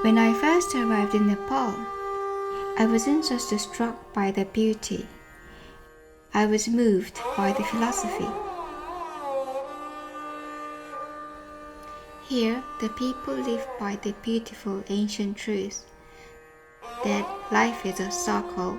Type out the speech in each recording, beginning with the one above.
When I first arrived in Nepal, I wasn't just struck by the beauty. I was moved by the philosophy. Here, the people live by the beautiful ancient truth that life is a circle,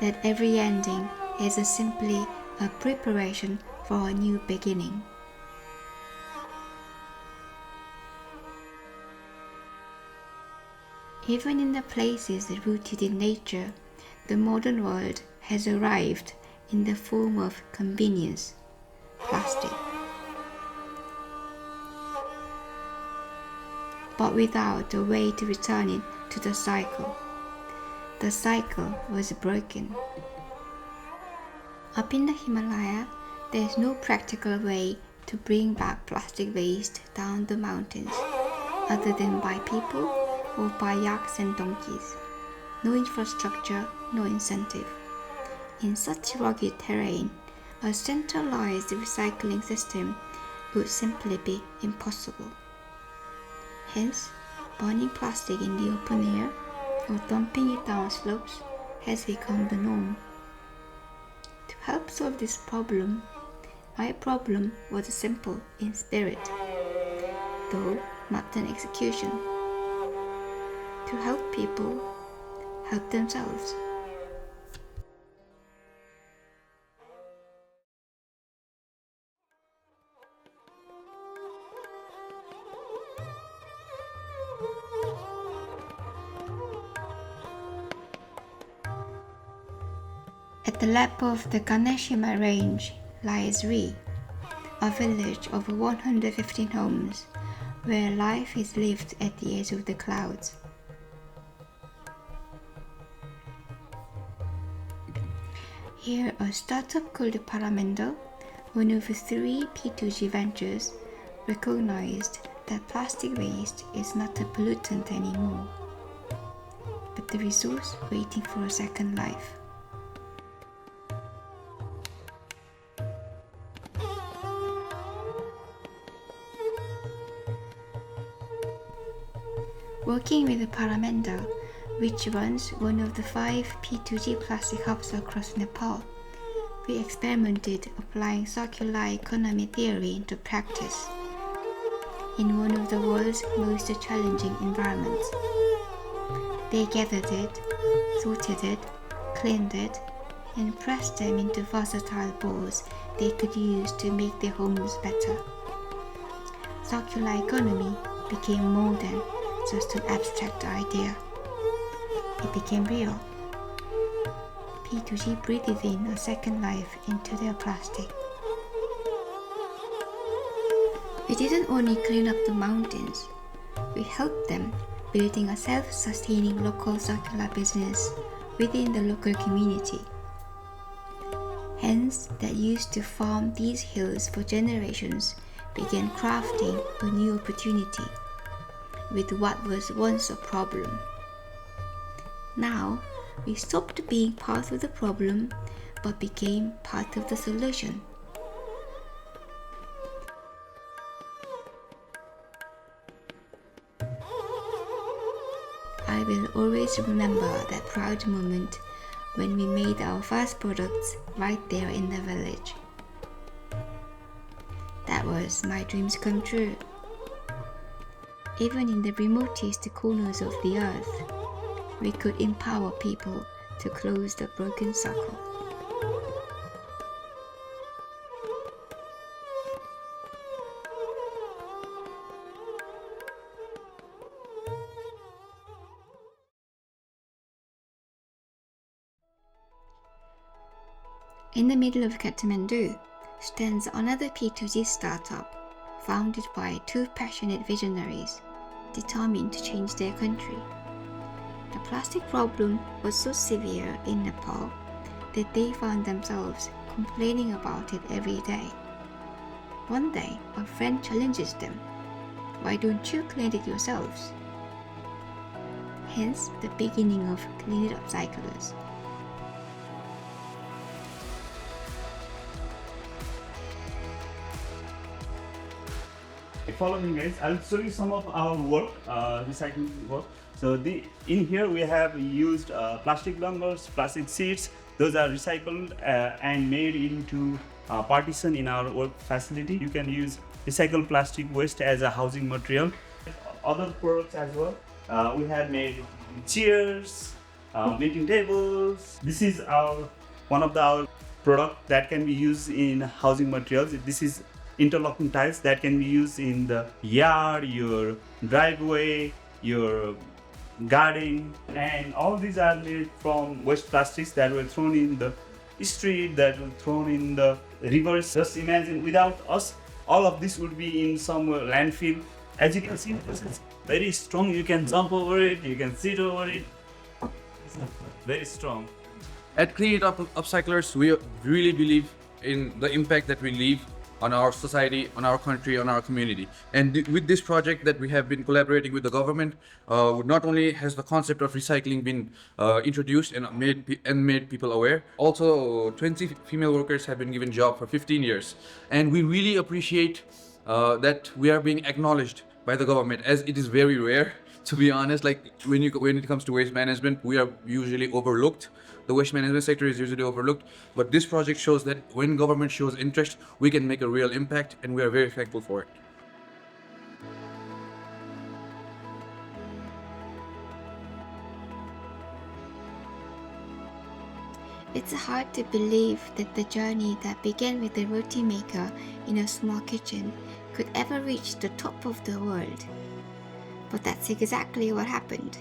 that every ending is simply a preparation for a new beginning. Even in the places rooted in nature, the modern world has arrived in the form of convenience, plastic. But without a way to return it to the cycle. The cycle was broken. Up in the Himalaya, there is no practical way to bring back plastic waste down the mountains, other than by people or by yaks and donkeys. No infrastructure, no incentive. In such rugged terrain, a centralized recycling system would simply be impossible. Hence, burning plastic in the open air or dumping it down slopes has become the norm. To help solve this problem, my problem was simple in spirit, though not in execution. To help people help themselves. At the lap of the Ganeshima range lies Ri, a village of 115 homes where life is lived at the edge of the clouds. Here, a startup called Paramendo, one of 3 P2G ventures, recognized that plastic waste is not a pollutant anymore, but the resource waiting for a second life. Working with Paramendo, which runs one of the 5 P2G plastic hubs across Nepal, we experimented applying circular economy theory into practice in one of the world's most challenging environments. They gathered it, sorted it, cleaned it, and pressed them into versatile balls they could use to make their homes better. Circular economy became more than just an abstract idea. It became real. P2G breathed in a second life into their plastic. We didn't only clean up the mountains, we helped them building a self-sustaining local circular business within the local community. Hence, that used to farm these hills for generations began crafting a new opportunity with what was once a problem. Now, we stopped being part of the problem but became part of the solution. I will always remember that proud moment when we made our first products right there in the village. That was my dreams come true. Even in the remotest corners of the earth, we could empower people to close the broken circle. In the middle of Kathmandu stands another P2G startup founded by 2 passionate visionaries determined to change their country. The plastic problem was so severe in Nepal that they found themselves complaining about it every day. One day, a friend challenges them, "Why don't you clean it yourselves?" Hence the beginning of Clean It Up Cyclers. Follow me guys, I'll show you some of our work, recycling work. So in here we have used plastic dongles, plastic seats. Those are recycled and made into partition in our work facility. You can use recycled plastic waste as a housing material. Other products as well. We have made chairs, meeting tables. This is one of our product that can be used in housing materials. This is interlocking tiles that can be used in the yard, your driveway, your garden, and all these are made from waste plastics that were thrown in the street, that were thrown in the rivers. Just imagine, without us, all of this would be in some landfill. As you can see, this is very strong. You can jump over it, you can sit over it. It's very strong. At Clean It Up Upcyclers, we really believe in the impact that we leave on our society, on our country, on our community. And with this project that we have been collaborating with the government, not only has the concept of recycling been introduced and made people aware, also 20 female workers have been given job for 15 years. And we really appreciate that we are being acknowledged by the government, as it is very rare, to be honest. Like when it comes to waste management, we are usually overlooked. The waste management sector is usually overlooked, but this project shows that when government shows interest, we can make a real impact, and we are very thankful for it. It's hard to believe that the journey that began with a roti maker in a small kitchen could ever reach the top of the world. But that's exactly what happened.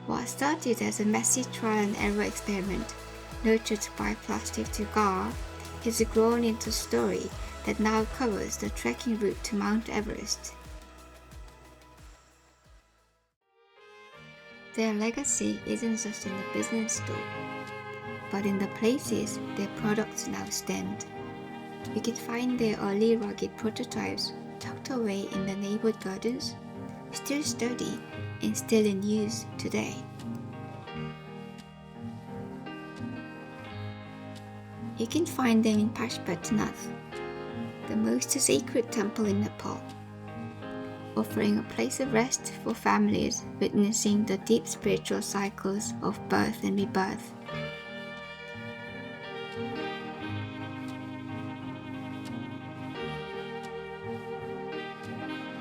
What started as a messy trial and error experiment, nurtured by plastic to Ghar, has grown into a story that now covers the trekking route to Mount Everest. Their legacy isn't just in the business though, but in the places their products now stand. You can find their early rugged prototypes tucked away in the neighborhood gardens, still sturdy and still in use today. You can find them in Pashupatinath, the most sacred temple in Nepal, offering a place of rest for families witnessing the deep spiritual cycles of birth and rebirth.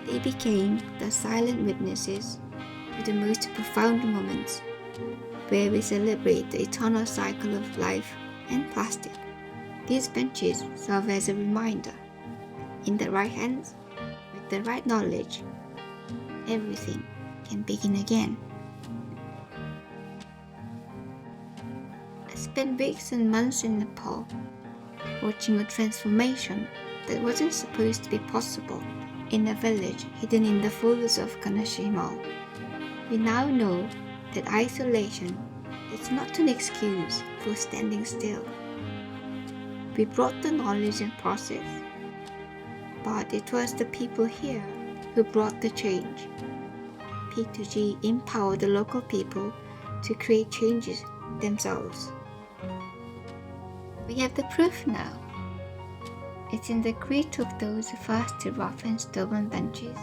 They became the silent witnesses to the most profound moments, where we celebrate the eternal cycle of life and plastic. These benches serve as a reminder: in the right hands, with the right knowledge, everything can begin again. I spent weeks and months in Nepal, watching a transformation that wasn't supposed to be possible in a village hidden in the folds of Himal. We now know that isolation is not an excuse for standing still. We brought the knowledge and process, but it was the people here who brought the change. P2G empowered the local people to create changes themselves. We have the proof now. It's in the grit of those first rough and stubborn benches,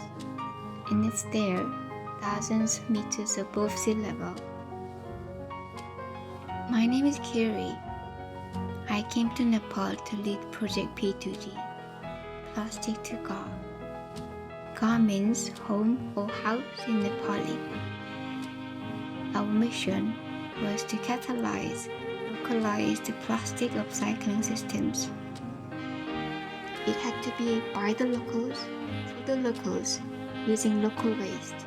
and it's there, thousands of meters above sea level. My name is Curie. I came to Nepal to lead Project P2G, Plastic to Ghar. Ghar means home or house in Nepali. Our mission was to catalyze localized plastic upcycling systems. It had to be by the locals, for the locals, using local waste.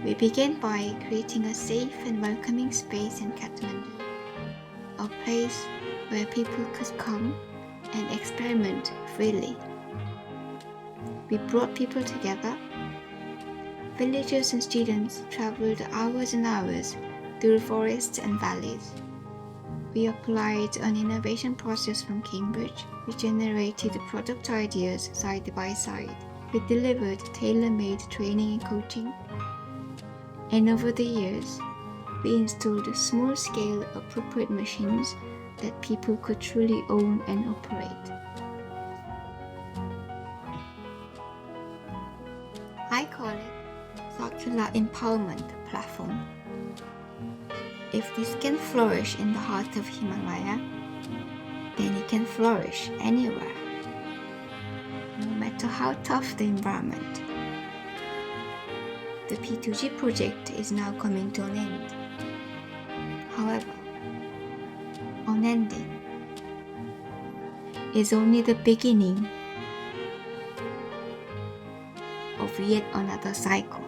We began by creating a safe and welcoming space in Kathmandu, a place where people could come and experiment freely. We brought people together. Villagers and students traveled hours and hours through forests and valleys. We applied an innovation process from Cambridge, which generated product ideas side by side. We delivered tailor-made training and coaching. And over the years, we installed small-scale appropriate machines that people could truly own and operate. I call it circular empowerment platform. If this can flourish in the heart of Himalaya, then it can flourish anywhere, no matter how tough the environment. The P2G project is now coming to an end. However, unending is only the beginning of yet another cycle.